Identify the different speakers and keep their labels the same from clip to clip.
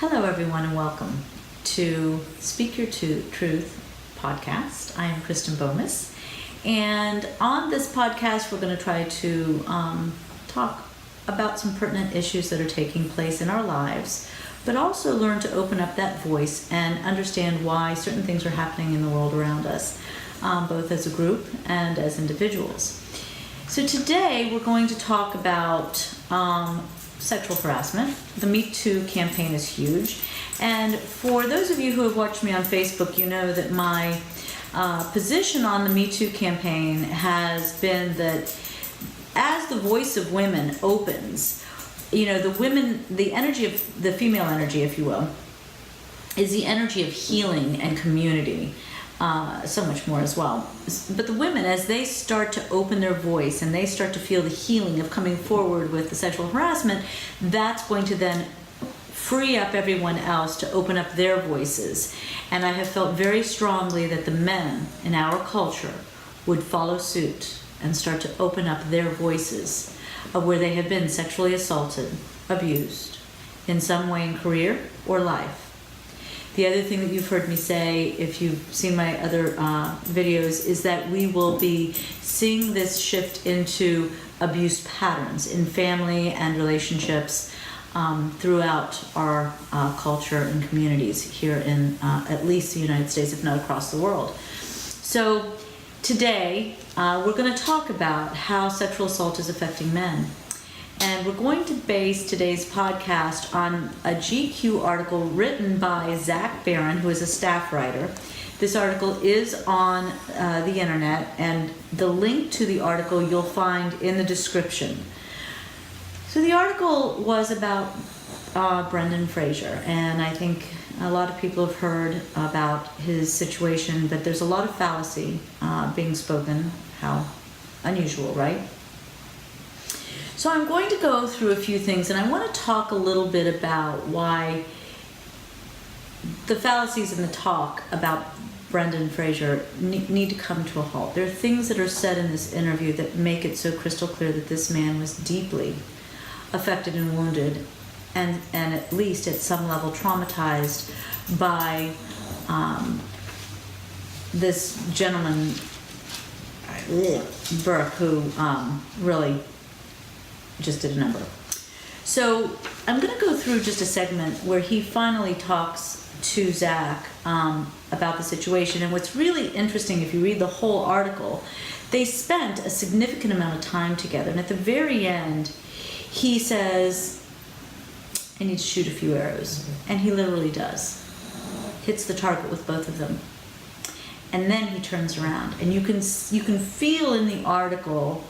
Speaker 1: Hello, everyone, and welcome to Speak Your Truth podcast. I am Kristen Bomas, and on this podcast, we're going to try to talk about some pertinent issues that are taking place in our lives, but also learn to open up that voice and understand why certain things are happening in the world around us, both as a group and as individuals. So today, we're going to talk about sexual harassment. The Me Too campaign is huge. And for those of you who have watched me on Facebook, you know that my position on the Me Too campaign has been that as the voice of women opens, the energy of the female energy, if you will, is the energy of healing and community. So much more as well. But the women, as they start to open their voice and they start to feel the healing of coming forward with the sexual harassment, that's going to then free up everyone else to open up their voices. And I have felt very strongly that the men in our culture would follow suit and start to open up their voices of where they have been sexually assaulted, abused, in some way in career or life. The other thing that you've heard me say, if you've seen my other videos, is that we will be seeing this shift into abuse patterns in family and relationships throughout our culture and communities here in at least the United States, if not across the world. So today, we're going to talk about how sexual assault is affecting men. And we're going to base today's podcast on a GQ article written by Zach Barron, who is a staff writer. This article is on the internet, and the link to the article you'll find in the description. So the article was about Brendan Fraser, and I think a lot of people have heard about his situation, but there's a lot of fallacy being spoken. How unusual, right? So I'm going to go through a few things, and I want to talk a little bit about why the fallacies in the talk about Brendan Fraser need to come to a halt. There are things that are said in this interview that make it so crystal clear that this man was deeply affected and wounded, and at least at some level traumatized by this gentleman, Burke, who really just did a number. So I'm going to go through just a segment where he finally talks to Zach about the situation. And what's really interesting, if you read the whole article, they spent a significant amount of time together. And at the very end, he says, I need to shoot a few arrows. And he literally does. Hits the target with both of them. And then he turns around. And you can feel in the article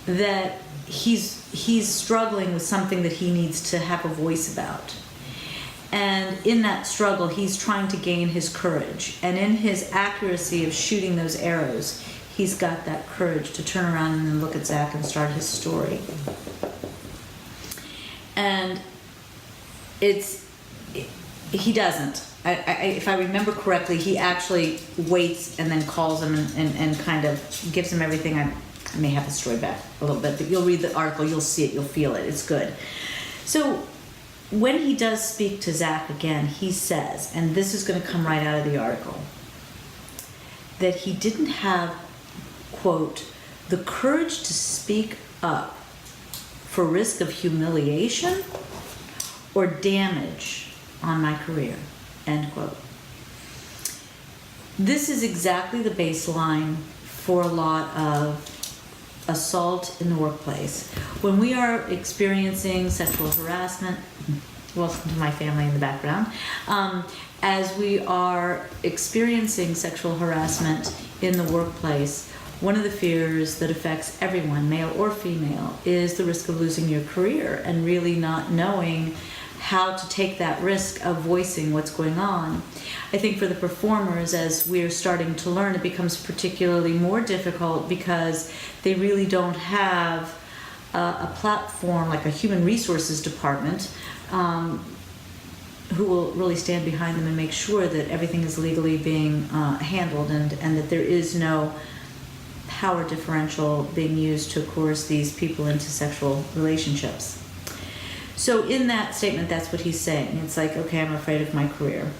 Speaker 1: that he's struggling with something that he needs to have a voice about. And in that struggle, he's trying to gain his courage. And in his accuracy of shooting those arrows, he's got that courage to turn around and then look at Zach and start his story. And he doesn't. If I remember correctly, he actually waits and then calls him and kind of gives him everything. I may have the story back a little bit, but you'll read the article, you'll see it, you'll feel it. It's good. So when he does speak to Zach again, he says, and this is going to come right out of the article, that he didn't have, quote, the courage to speak up for risk of humiliation or damage on my career, end quote. This is exactly the baseline for a lot of assault in the workplace. When we are experiencing sexual harassment, welcome to my family in the background, as we are experiencing sexual harassment in the workplace, one of the fears that affects everyone, male or female, is the risk of losing your career and really not knowing how to take that risk of voicing what's going on. I think for the performers, as we're starting to learn, it becomes particularly more difficult because they really don't have a platform like a human resources department who will really stand behind them and make sure that everything is legally being handled and that there is no power differential being used to coerce these people into sexual relationships. So in that statement, that's what he's saying. It's like, okay, I'm afraid of my career.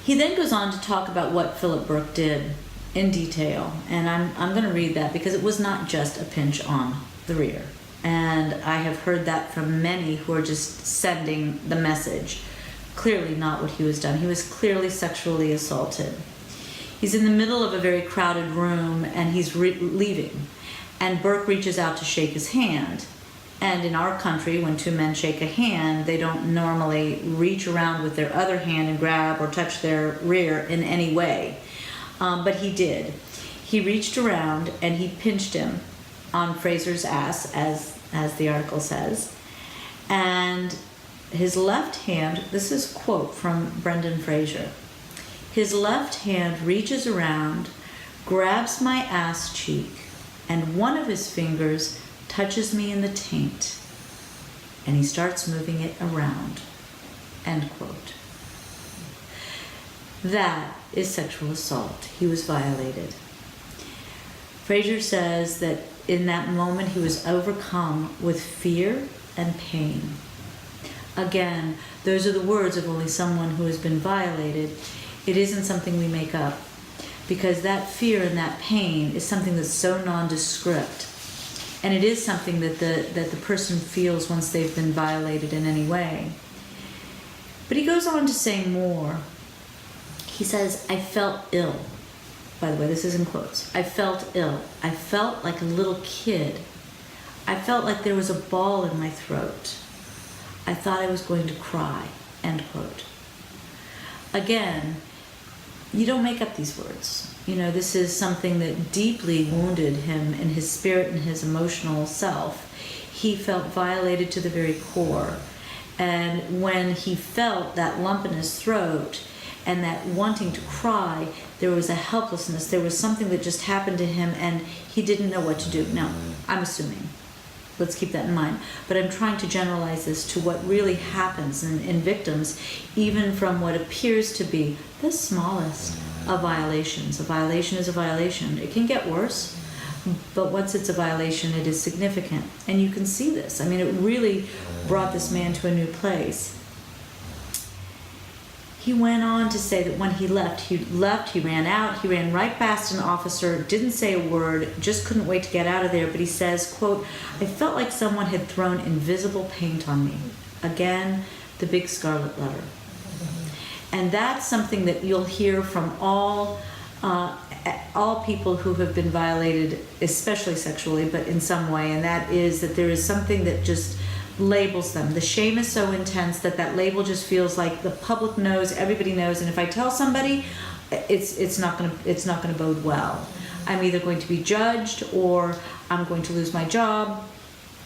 Speaker 1: He then goes on to talk about what Philip Burke did in detail. And I'm going to read that because it was not just a pinch on the rear. And I have heard that from many who are just sending the message. Clearly not what he was done. He was clearly sexually assaulted. He's in the middle of a very crowded room and he's leaving. And Burke reaches out to shake his hand. And in our country, when two men shake a hand, they don't normally reach around with their other hand and grab or touch their rear in any way. But he did. He reached around and he pinched him on Fraser's ass, as the article says. And his left hand, this is a quote from Brendan Fraser, his left hand reaches around, grabs my ass cheek, and one of his fingers touches me in the taint, and he starts moving it around. End quote. That is sexual assault. He was violated. Fraser says that in that moment he was overcome with fear and pain. Again, those are the words of only someone who has been violated. It isn't something we make up, because that fear and that pain is something that's so nondescript. And it is something that the person feels once they've been violated in any way. But he goes on to say more. He says, I felt ill. By the way, this is in quotes. I felt ill. I felt like a little kid. I felt like there was a ball in my throat. I thought I was going to cry. End quote. Again, you don't make up these words. You know, this is something that deeply wounded him in his spirit and his emotional self. He felt violated to the very core. And when he felt that lump in his throat and that wanting to cry, there was a helplessness. There was something that just happened to him and he didn't know what to do. Now, I'm assuming. Let's keep that in mind. But I'm trying to generalize this to what really happens in victims, even from what appears to be the smallest of violations. A violation is a violation. It can get worse, but once it's a violation, it is significant. And you can see this. I mean, it really brought this man to a new place. He went on to say that when he left, he ran out, he ran right past an officer, didn't say a word, just couldn't wait to get out of there. But he says, quote, I felt like someone had thrown invisible paint on me. Again, the big scarlet letter. And that's something that you'll hear from all people who have been violated, especially sexually, but in some way, and that is that there is something that just labels them. The shame is so intense that label just feels like the public knows, everybody knows, and if I tell somebody, it's not going to bode well. I'm either going to be judged, or I'm going to lose my job,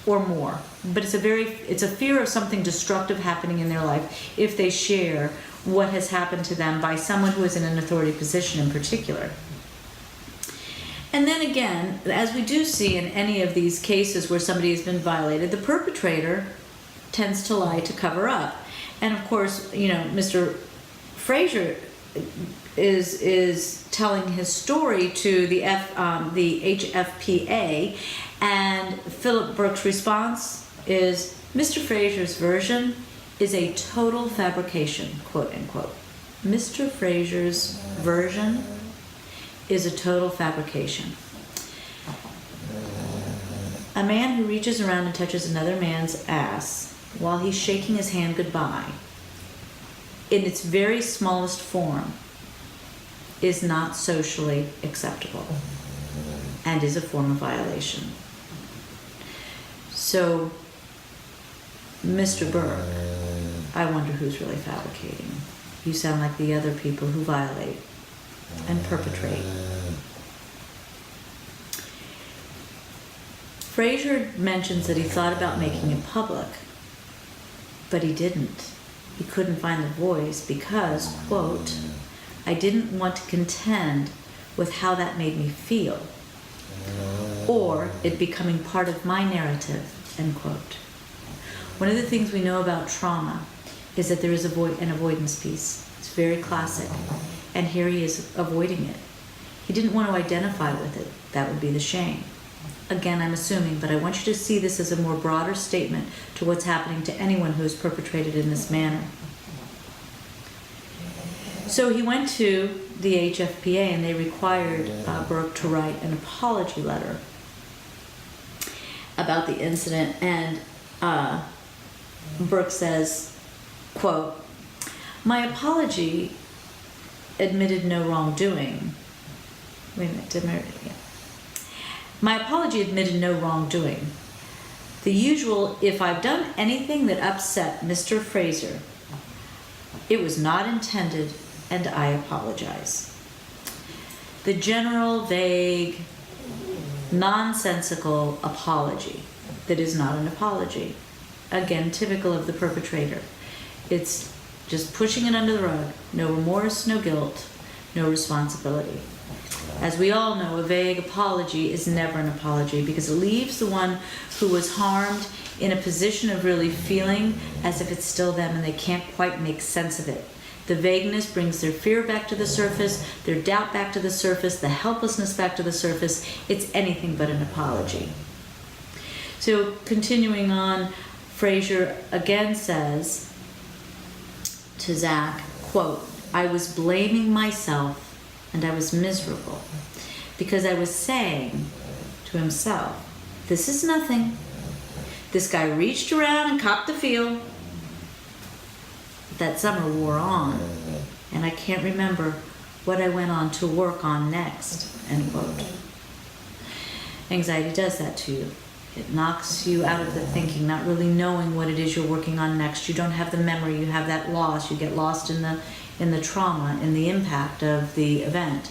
Speaker 1: or more. But it's a fear of something destructive happening in their life if they share what has happened to them by someone who is in an authority position in particular. And then again, as we do see in any of these cases where somebody has been violated, the perpetrator tends to lie to cover up. And of course, you know, Mr. Fraser is telling his story to the HFPA, and Philip Burke's response is, Mr. Fraser's version is a total fabrication, quote unquote. Mr. Fraser's version is a total fabrication. A man who reaches around and touches another man's ass while he's shaking his hand goodbye, in its very smallest form, is not socially acceptable and is a form of violation. So, Mr. Burke, I wonder who's really fabricating. You sound like the other people who violate and perpetrate. Fraser mentions that he thought about making it public, but he didn't. He couldn't find the voice because, quote, I didn't want to contend with how that made me feel, or it becoming part of my narrative, end quote. One of the things we know about trauma is that there is an avoidance piece. It's very classic. And here he is avoiding it. He didn't want to identify with it. That would be the shame. again, I'm assuming, but I want you to see this as a more broader statement to what's happening to anyone who is perpetrated in this manner. So he went to the HFPA and they required Burke to write an apology letter about the incident. And Burke says, quote, "My apology admitted no wrongdoing." Wait a minute, "My apology admitted no wrongdoing. The usual, if I've done anything that upset Mr. Fraser, it was not intended and I apologize." The general, vague, nonsensical apology that is not an apology. Again, typical of the perpetrator. It's just pushing it under the rug. No remorse, no guilt, no responsibility. As we all know, a vague apology is never an apology because it leaves the one who was harmed in a position of really feeling as if it's still them and they can't quite make sense of it. The vagueness brings their fear back to the surface, their doubt back to the surface, the helplessness back to the surface. It's anything but an apology. So continuing on, Fraser again says to Zach, quote, "I was blaming myself and I was miserable because I was saying to himself, this is nothing. This guy reached around and copped the feel. That summer wore on and I can't remember what I went on to work on next," end quote. Anxiety does that to you. It knocks you out of the thinking, not really knowing what it is you're working on next. You don't have the memory, you have that loss. You get lost in the trauma, in the impact of the event.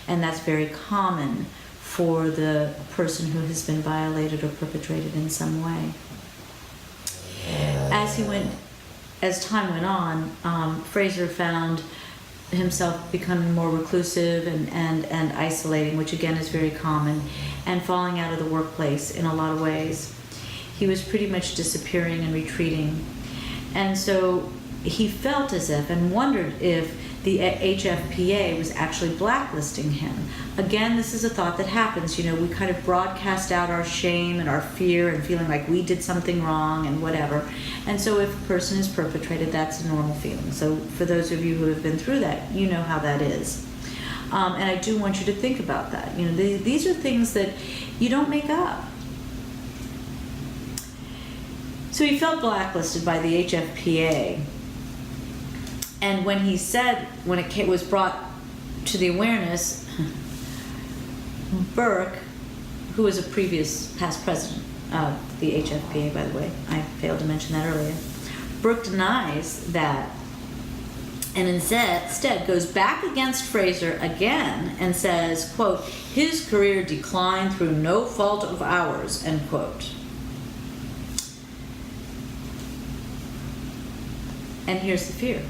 Speaker 1: And that's very common for the person who has been violated or perpetrated in some way. As time went on, Fraser found himself becoming more reclusive and isolating, which again is very common, and falling out of the workplace in a lot of ways. He was pretty much disappearing and retreating. And so he felt as if and wondered if the HFPA was actually blacklisting him. Again, this is a thought that happens. You know, we kind of broadcast out our shame and our fear and feeling like we did something wrong and whatever. And so if a person is perpetrated, that's a normal feeling. So for those of you who have been through that, you know how that is. And I do want you to think about that. You know, these are things that you don't make up. So he felt blacklisted by the HFPA. And when he said, when it was brought to the awareness, Burke, who was a past president of the HFPA, by the way, I failed to mention that earlier, Burke denies that and instead goes back against Fraser again and says, quote, "His career declined through no fault of ours," end quote. And here's the fear.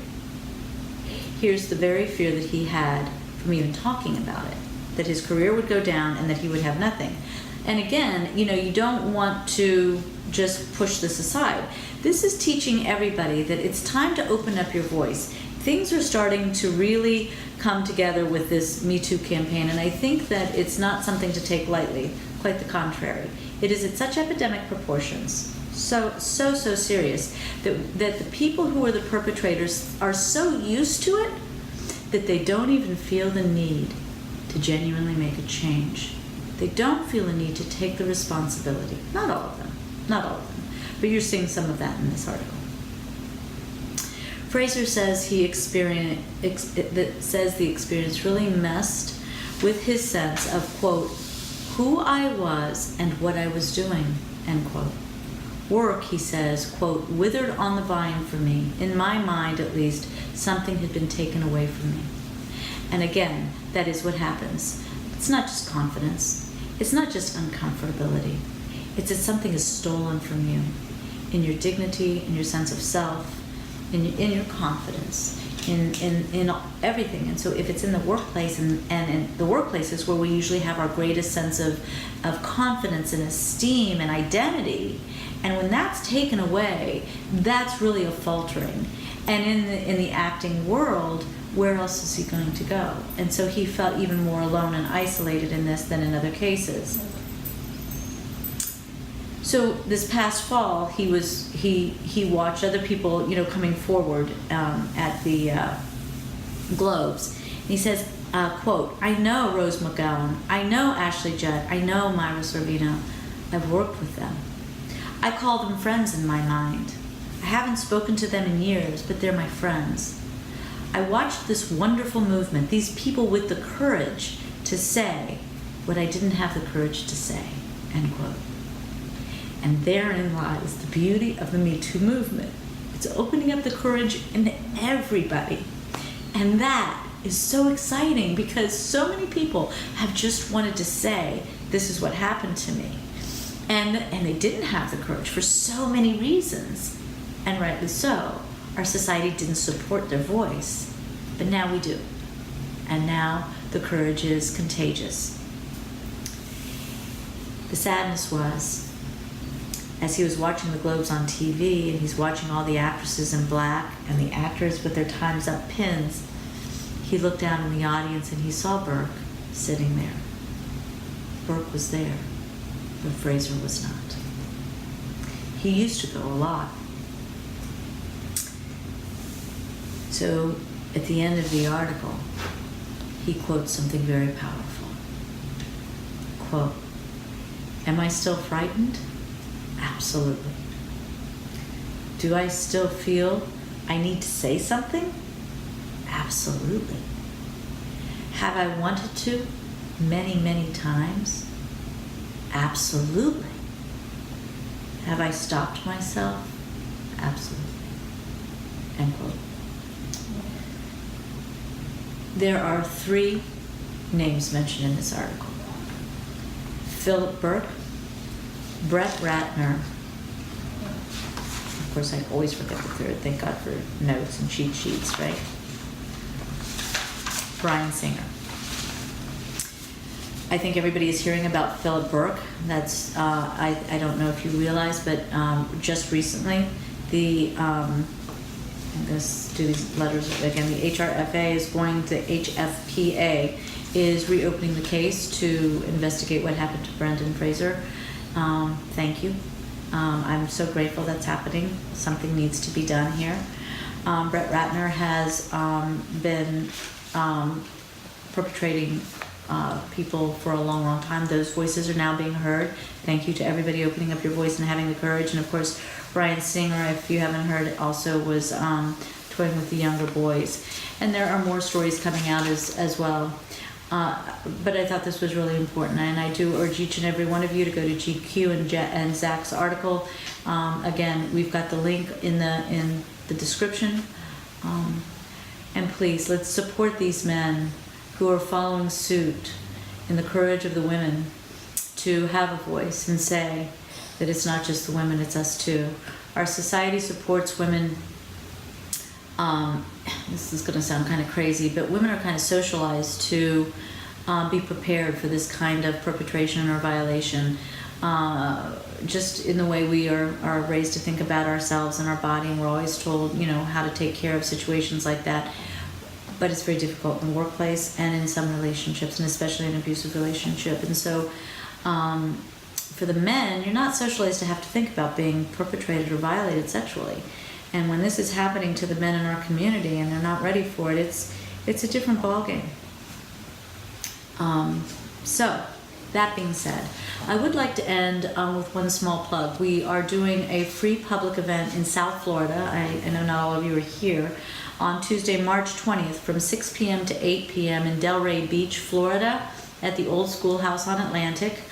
Speaker 1: Here's the very fear that he had from even talking about it, that his career would go down and that he would have nothing. And again, you know, you don't want to just push this aside. This is teaching everybody that it's time to open up your voice. Things are starting to really come together with this Me Too campaign, and I think that it's not something to take lightly, quite the contrary. It is at such epidemic proportions, so serious, that the people who are the perpetrators are so used to it that they don't even feel the need to genuinely make a change. They don't feel the need to take the responsibility. Not all of them, but you're seeing some of that in this article. Fraser says the experience really messed with his sense of, quote, "who I was and what I was doing," end quote. Work, he says, quote, "withered on the vine for me. In my mind, at least, something had been taken away from me." And again, that is what happens. It's not just confidence. It's not just uncomfortability. It's that something is stolen from you in your dignity, in your sense of self, in your confidence, in everything. And so if it's in the workplace, and in the workplace is where we usually have our greatest sense of confidence and esteem and identity, and when that's taken away, that's really a faltering. And in the acting world, where else is he going to go? And so he felt even more alone and isolated in this than in other cases. So this past fall, he watched other people, coming forward at the Globes. And he says, quote, "I know Rose McGowan, I know Ashley Judd, I know Myra Sorvino. I've worked with them. I call them friends in my mind. I haven't spoken to them in years, but they're my friends. I watched this wonderful movement, these people with the courage to say what I didn't have the courage to say," end quote. And therein lies the beauty of the Me Too movement. It's opening up the courage in everybody. And that is so exciting because so many people have just wanted to say, this is what happened to me. And they didn't have the courage for so many reasons. And rightly so. Our society didn't support their voice. But now we do. And now the courage is contagious. The sadness was, as he was watching the Globes on TV and he's watching all the actresses in black and the actors with their Time's Up pins, he looked down in the audience and he saw Burke sitting there. Burke was there, but Fraser was not. He used to go a lot. So at the end of the article, he quotes something very powerful. Quote, "Am I still frightened? Absolutely. Do I still feel I need to say something? Absolutely. Have I wanted to many, many times? Absolutely. Have I stopped myself? Absolutely." End quote. There are 3 names mentioned in this article: Philip Burke, Brett Ratner, of course I always forget the third, thank God for notes and cheat sheets, right? Bryan Singer. I think everybody is hearing about Philip Burke. That's, I don't know if you realize, but just recently, I'm going to do these letters again, the HRFA is going to HFPA is reopening the case to investigate what happened to Brendan Fraser. Thank you. I'm so grateful that's happening. Something needs to be done here. Brett Ratner has been perpetrating people for a long, long time. Those voices are now being heard. Thank you to everybody opening up your voice and having the courage. And of course, Bryan Singer, if you haven't heard, also was toying with the younger boys. And there are more stories coming out as well. But I thought this was really important, and I do urge each and every one of you to go to GQ and Zach's article. Again, we've got the link in the description. And please, let's support these men who are following suit in the courage of the women to have a voice and say that it's not just the women, it's us too. Our society supports women. This is going to sound kind of crazy, but women are kind of socialized to be prepared for this kind of perpetration or violation. Just in the way we are raised to think about ourselves and our body, and we're always told, how to take care of situations like that. But it's very difficult in the workplace and in some relationships, and especially an abusive relationship. And so for the men, you're not socialized to have to think about being perpetrated or violated sexually. And when this is happening to the men in our community and they're not ready for it, it's a different ballgame. So, that being said, I would like to end with one small plug. We are doing a free public event in South Florida. I know not all of you are here. On Tuesday, March 20th from 6 p.m. to 8 p.m. in Delray Beach, Florida at the Old Schoolhouse on Atlantic.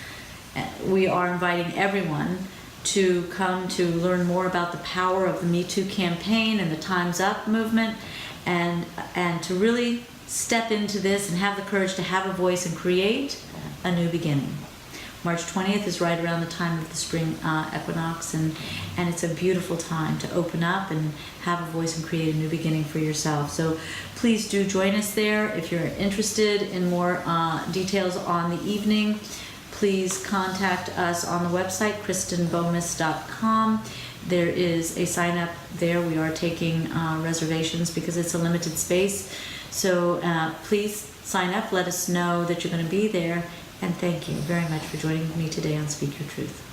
Speaker 1: We are inviting everyone to come to learn more about the power of the Me Too campaign and the Time's Up movement, and to really step into this and have the courage to have a voice and create a new beginning. March 20th is right around the time of the spring equinox, and it's a beautiful time to open up and have a voice and create a new beginning for yourself. So please do join us there. If you're interested in more details on the evening, please contact us on the website, KristenBomas.com. There is a sign up there. We are taking reservations because it's a limited space. So please sign up. Let us know that you're going to be there. And thank you very much for joining me today on Speak Your Truth.